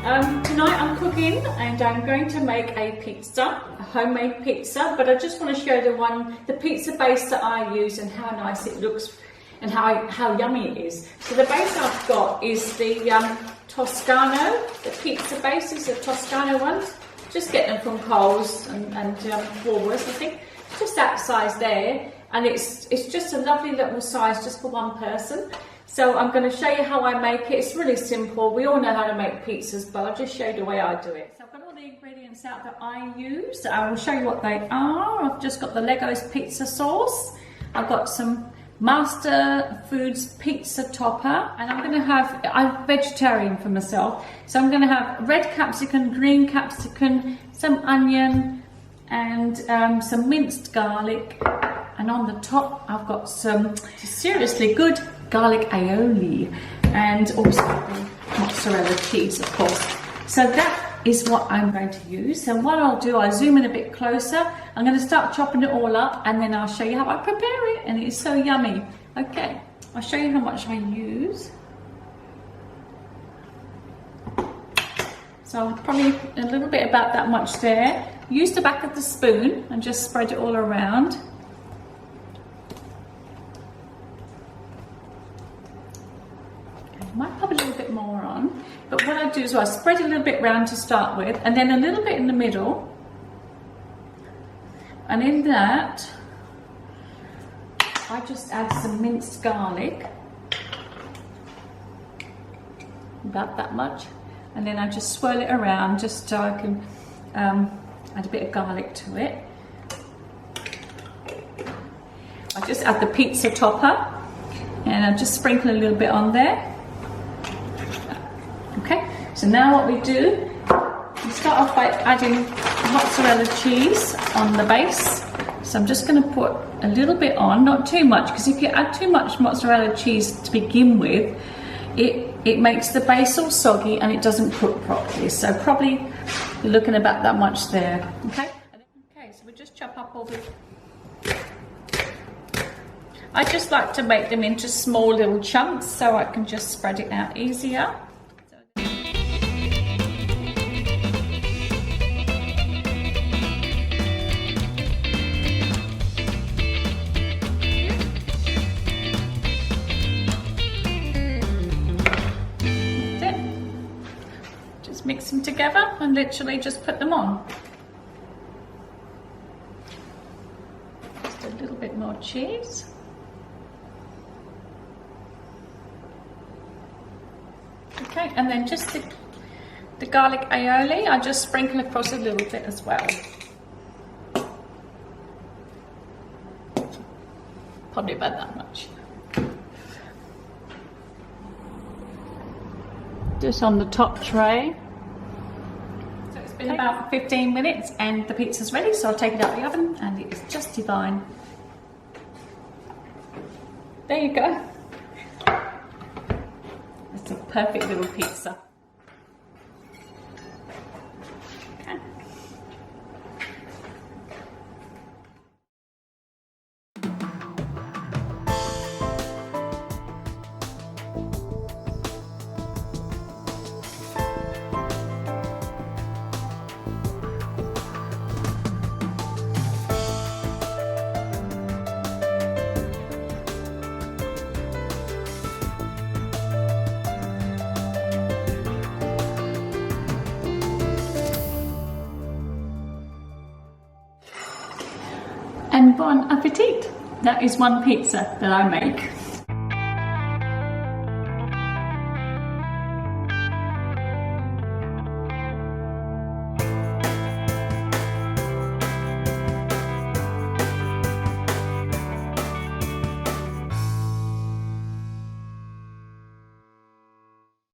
Tonight I'm cooking and I'm going to make a pizza, a homemade pizza, but I just want to show the pizza base that I use and how nice it looks and how yummy it is. So the base I've got is the Toscano, the pizza base is the Toscano ones. Just get them from Coles and Woolworths, I think. Just that size there, and it's just a lovely little size just for one person. So I'm going to show you how I make it. It's really simple. We all know how to make pizzas, but I'll just show you the way I do it. So I've got all the ingredients out that I use. I will show you what they are. I've just got the Legos pizza sauce. I've got some Master Foods pizza topper, and I'm vegetarian for myself, so I'm going to have red capsicum, green capsicum, some onion, and some minced garlic. And on the top, I've got some seriously good garlic aioli, and also mozzarella cheese, of course. So that is what I'm going to use. So what I'll do, I'll zoom in a bit closer. I'm going to start chopping it all up, and then I'll show you how I prepare it, and it's so yummy. Okay, I'll show you how much I use. So probably a little bit about that much there. Use the back of the spoon and just spread it all around. I might put a little bit more on, but what I do is I spread a little bit round to start with, and then a little bit in the middle, and in that I just add some minced garlic, about that much, and then I just swirl it around just so I can add a bit of garlic to it. I just add the pizza topper, and I just sprinkle a little bit on there. Okay, so now what we do, we start off by adding mozzarella cheese on the base. So I'm just going to put a little bit on, not too much, because if you add too much mozzarella cheese to begin with, it makes the base all soggy and it doesn't cook properly. So probably you're looking about that much there. Okay. Okay, so we just chop up all the. I just like to make them into small little chunks so I can just spread it out easier. Mix them together and literally just put them on. Just a little bit more cheese. Okay, and then just the garlic aioli, I just sprinkle across a little bit as well. Probably about that much. Just on the top tray. It's been about 15 minutes and the pizza's ready, so I'll take it out of the oven and it is just divine. There you go. It's a perfect little pizza. Okay. And bon appetit! That is one pizza that I make.